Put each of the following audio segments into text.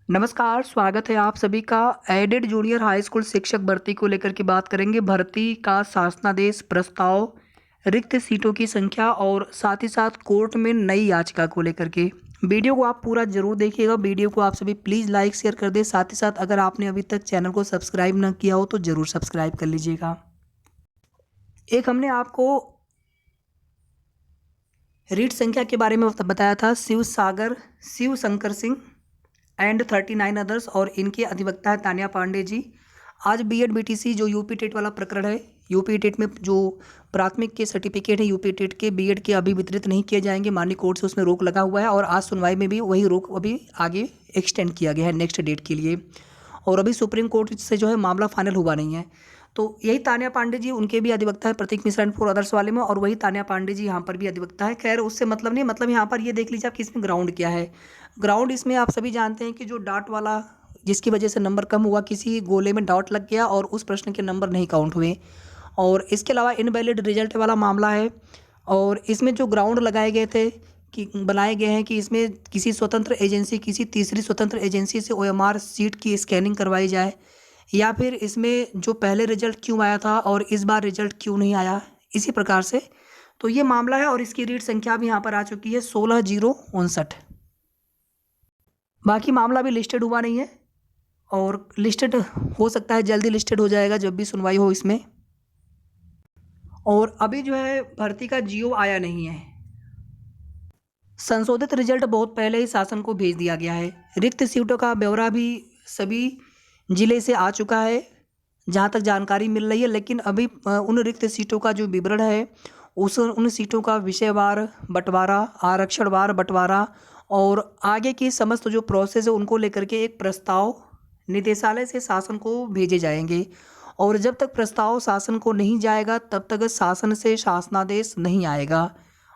नमस्कार, स्वागत है आप सभी का। एडेड जूनियर हाई स्कूल शिक्षक भर्ती को लेकर के बात करेंगे। भर्ती का शासनादेश प्रस्ताव, रिक्त सीटों की संख्या और साथ ही साथ कोर्ट में नई याचिका को लेकर के। वीडियो को आप पूरा जरूर देखिएगा। वीडियो को आप सभी प्लीज़ लाइक शेयर कर दें। साथ ही साथ अगर आपने अभी तक चैनल को सब्सक्राइब न किया हो तो ज़रूर सब्सक्राइब कर लीजिएगा। एक हमने आपको रीट संख्या के बारे में बताया था, शिव शंकर सिंह एंड 39 अदर्स, और इनके अधिवक्ता है तान्या पांडे जी। आज बीएड बीटीसी जो यूपी टेट वाला प्रकरण है, यूपी टेट में जो प्राथमिक के सर्टिफिकेट है यूपी टेट के बीएड के अभी वितरित नहीं किए जाएंगे, माननीय कोर्ट से उसमें रोक लगा हुआ है और आज सुनवाई में भी वही रोक अभी आगे एक्सटेंड किया गया है नेक्स्ट डेट के लिए। और अभी सुप्रीम कोर्ट से जो है मामला फाइनल हुआ नहीं है। तो यही तान्या पांडे जी, उनके भी अधिवक्ता है प्रतीक मिश्रा एंड 4 अदर्स वाले में, और वही तान्या पांडे जी यहाँ पर भी अधिवक्ता है। खैर उससे मतलब नहीं, मतलब यहाँ पर ये देख लीजिए आप कि इसमें ग्राउंड क्या है। ग्राउंड इसमें आप सभी जानते हैं कि जो डाट वाला, जिसकी वजह से नंबर कम हुआ, किसी गोले में डॉट लग गया और उस प्रश्न के नंबर नहीं काउंट हुए। और इसके अलावा इनवैलिड रिजल्ट वाला मामला है। और इसमें जो ग्राउंड लगाए गए थे कि बनाए गए हैं कि इसमें किसी स्वतंत्र एजेंसी, किसी तीसरी स्वतंत्र एजेंसी से ओएमआर सीट की स्कैनिंग करवाई जाए, या फिर इसमें जो पहले रिजल्ट क्यों आया था और इस बार रिजल्ट क्यों नहीं आया, इसी प्रकार से। तो ये मामला है और इसकी रीट संख्या भी यहाँ पर आ चुकी है 16,059। बाकी मामला भी लिस्टेड हुआ नहीं है और लिस्टेड हो सकता है, जल्दी लिस्टेड हो जाएगा जब भी सुनवाई हो इसमें। और अभी जो है भर्ती का जीओ आया नहीं है। संशोधित रिजल्ट बहुत पहले ही शासन को भेज दिया गया है। रिक्त सीटों का ब्यौरा भी सभी जिले से आ चुका है जहाँ तक जानकारी मिल रही है, लेकिन अभी उन रिक्त सीटों का जो विवरण है, उन सीटों का विषयवार बंटवारा, आरक्षणवार बंटवारा और आगे की समस्त जो प्रोसेस है उनको लेकर के एक प्रस्ताव निदेशालय से शासन को भेजे जाएंगे। और जब तक प्रस्ताव शासन को नहीं जाएगा तब तक शासन से शासनादेश नहीं आएगा।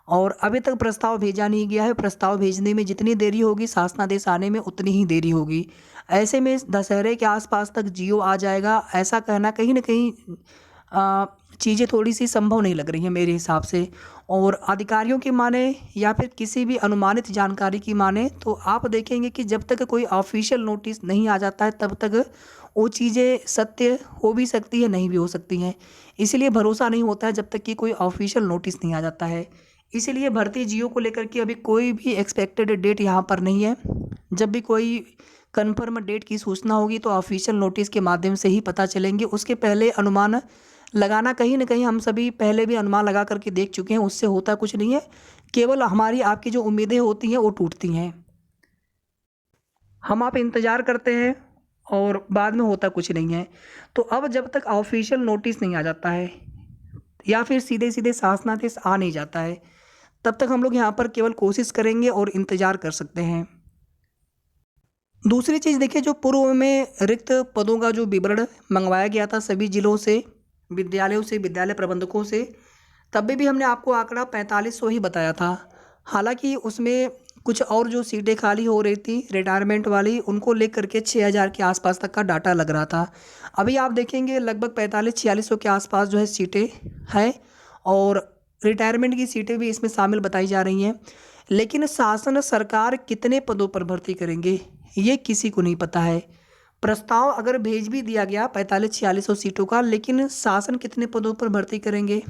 और अभी तक प्रस्ताव भेजा नहीं गया है। प्रस्ताव भेजने में जितनी देरी होगी, शासनादेश आने में उतनी ही देरी होगी। ऐसे में दशहरे के आसपास तक जीओ आ जाएगा, ऐसा कहना कहीं ना कहीं चीज़ें थोड़ी सी संभव नहीं लग रही हैं मेरे हिसाब से। और अधिकारियों की माने या फिर किसी भी अनुमानित जानकारी की माने तो आप देखेंगे कि जब तक कोई ऑफिशियल नोटिस नहीं आ जाता है तब तक वो चीज़ें सत्य हो भी सकती है, नहीं भी हो सकती हैं। इसलिए भरोसा नहीं होता है जब तक कि कोई ऑफिशियल नोटिस नहीं आ जाता है। इसीलिए भर्ती जीओ को लेकर के अभी कोई भी एक्सपेक्टेड डेट यहाँ पर नहीं है। जब भी कोई कन्फर्म डेट की सूचना होगी तो ऑफिशियल नोटिस के माध्यम से ही पता चलेंगे। उसके पहले अनुमान लगाना, कहीं ना कहीं हम सभी पहले भी अनुमान लगा करके देख चुके हैं, उससे होता कुछ नहीं है। केवल हमारी आपकी जो उम्मीदें होती हैं वो टूटती हैं। हम आप इंतज़ार करते हैं और बाद में होता कुछ नहीं है। तो अब जब तक ऑफिशियल नोटिस नहीं आ जाता है या फिर सीधे सीधे शासनादेश आ नहीं जाता है, तब तक हम लोग यहाँ पर केवल कोशिश करेंगे और इंतज़ार कर सकते हैं। दूसरी चीज़ देखिए, जो पूर्व में रिक्त पदों का जो विवरण मंगवाया गया था सभी जिलों से, विद्यालयों से, विद्यालय प्रबंधकों से, तब भी हमने आपको आंकड़ा 4500 ही बताया था। हालांकि उसमें कुछ और जो सीटें खाली हो रही थी रिटायरमेंट वाली, उनको लेकर के 6000 के आसपास तक का डाटा लग रहा था। अभी आप देखेंगे लगभग 4500-4600 के आसपास जो है सीटें हैं और रिटायरमेंट की सीटें भी इसमें शामिल बताई जा रही हैं। लेकिन शासन सरकार कितने पदों पर भर्ती करेंगे ये किसी को नहीं पता है। प्रस्ताव अगर भेज भी दिया गया 4500-4600 सीटों का, लेकिन शासन कितने पदों पर भर्ती करेंगे।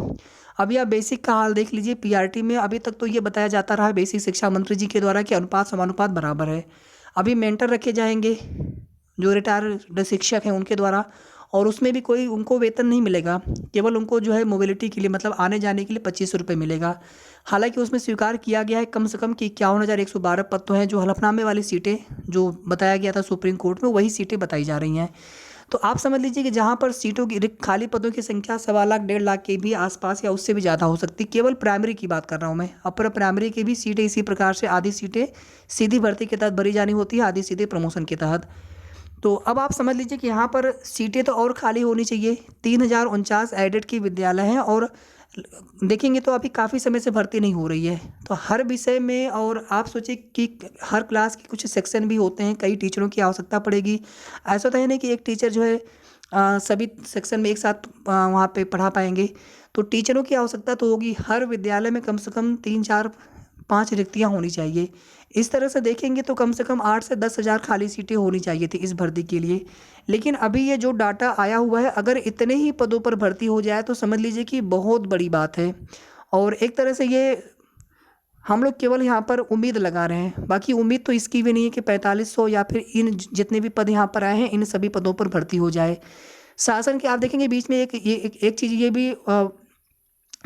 अभी आप बेसिक का हाल देख लीजिए। पीआरटी में अभी तक तो ये बताया जाता रहा है बेसिक शिक्षा मंत्री जी के द्वारा कि अनुपात समानुपात बराबर है। अभी मेंटर रखे जाएंगे जो रिटायर्ड शिक्षक हैं उनके द्वारा, और उसमें भी कोई उनको वेतन नहीं मिलेगा, केवल उनको जो है मोबिलिटी के लिए, मतलब आने जाने के लिए 2500 रुपये मिलेगा। हालांकि उसमें स्वीकार किया गया है कम से कम कि 51,112 पद तो हैं। जो हलफनामे वाली सीटें जो बताया गया था सुप्रीम कोर्ट में, वही सीटें बताई जा रही हैं। तो आप समझ लीजिए कि जहाँ पर सीटों की खाली पदों की संख्या 1.25 लाख 1.5 लाख के भी आसपास या उससे भी ज़्यादा हो सकती। केवल प्राइमरी की बात कर रहा हूँ मैं। अपर प्राइमरी की भी सीटें इसी प्रकार से, आधी सीटें सीधी भर्ती के तहत भरी जानी होती है, आधी सीधे प्रमोशन के तहत। तो अब आप समझ लीजिए कि यहाँ पर सीटें तो और खाली होनी चाहिए। 3049 एडेड की विद्यालय हैं और देखेंगे तो अभी काफ़ी समय से भर्ती नहीं हो रही है। तो हर विषय में, और आप सोचिए कि हर क्लास के कुछ सेक्शन भी होते हैं, कई टीचरों की आवश्यकता पड़ेगी। ऐसा तो है नहीं कि एक टीचर जो है सभी सेक्शन में एक साथ वहाँ पे पढ़ा पाएंगे। तो टीचरों की आवश्यकता तो होगी। हर विद्यालय में कम से कम 3-4 5 रिक्तियाँ होनी चाहिए। इस तरह से देखेंगे तो कम से कम 8 से 10 हज़ार खाली सीटें होनी चाहिए थी इस भर्ती के लिए। लेकिन अभी ये जो डाटा आया हुआ है, अगर इतने ही पदों पर भर्ती हो जाए तो समझ लीजिए कि बहुत बड़ी बात है। और एक तरह से ये हम लोग केवल यहाँ पर उम्मीद लगा रहे हैं, बाकी उम्मीद तो इसकी भी नहीं है कि 4500 या फिर इन जितने भी पद यहाँ पर आए हैं इन सभी पदों पर भर्ती हो जाए। शासन के आप देखेंगे बीच में एक चीज़ ये भी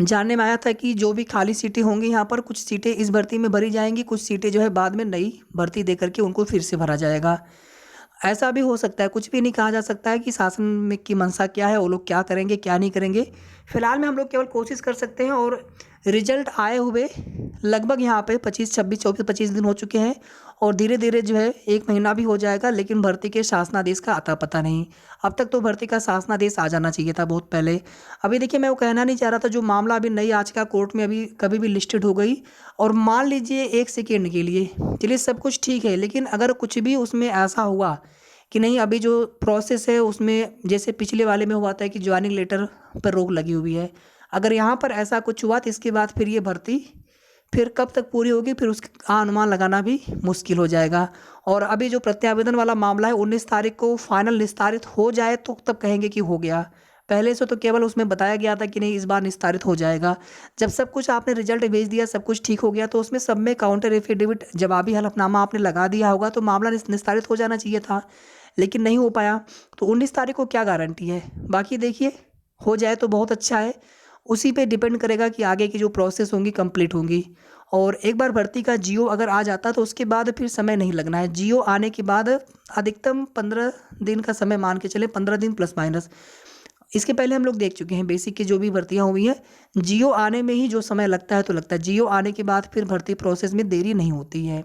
जानने में आया था कि जो भी खाली सीटें होंगी यहाँ पर, कुछ सीटें इस भर्ती में भरी जाएंगी, कुछ सीटें जो है बाद में नई भर्ती दे करके उनको फिर से भरा जाएगा। ऐसा भी हो सकता है, कुछ भी नहीं कहा जा सकता है कि शासन में की मंशा क्या है, वो लोग क्या करेंगे क्या नहीं करेंगे। फिलहाल में हम लोग केवल कोशिश कर सकते हैं और रिजल्ट आए हुए लगभग यहाँ पे 25 26 24 25 दिन हो चुके हैं और धीरे धीरे जो है 1 महीना भी हो जाएगा, लेकिन भर्ती के शासनादेश का अता पता नहीं। अब तक तो भर्ती का शासनादेश आ जाना चाहिए था बहुत पहले। अभी देखिए, मैं वो कहना नहीं चाह रहा था, जो मामला अभी नई याचिका कोर्ट में अभी कभी भी लिस्टेड हो गई और मान लीजिए 1 सेकेंड के लिए, चलिए सब कुछ ठीक है, लेकिन अगर कुछ भी उसमें ऐसा हुआ कि नहीं, अभी जो प्रोसेस है उसमें जैसे पिछले वाले में हुआ था कि ज्वाइनिंग लेटर पर रोक लगी हुई है, अगर यहाँ पर ऐसा कुछ हुआ तो इसके बाद फिर ये भर्ती फिर कब तक पूरी होगी, फिर उसका अनुमान लगाना भी मुश्किल हो जाएगा। और अभी जो प्रत्यावेदन वाला मामला है 19 तारीख को फाइनल निस्तारित हो जाए तो तब कहेंगे कि हो गया। पहले से तो केवल उसमें बताया गया था कि नहीं इस बार निस्तारित हो जाएगा। जब सब कुछ आपने रिजल्ट भेज दिया, सब कुछ ठीक हो गया, तो उसमें सब में काउंटर एफिडेविट जवाबी हलफनामा आपने लगा दिया होगा तो मामला निस्तारित हो जाना चाहिए था, लेकिन नहीं हो पाया। तो 19 तारीख को क्या गारंटी है। बाकी देखिए, हो जाए तो बहुत अच्छा है, उसी पे डिपेंड करेगा कि आगे की जो प्रोसेस होंगी कंप्लीट होंगी। और एक बार भर्ती का जियो अगर आ जाता तो उसके बाद फिर समय नहीं लगना है। जियो आने के बाद अधिकतम 15 दिन का समय मान के चले, 15 दिन प्लस माइनस। इसके पहले हम लोग देख चुके हैं बेसिक की जो भी भर्तियाँ हुई हैं, जियो आने में ही जो समय लगता है तो लगता है, जियो आने के बाद फिर भर्ती प्रोसेस में देरी नहीं होती है।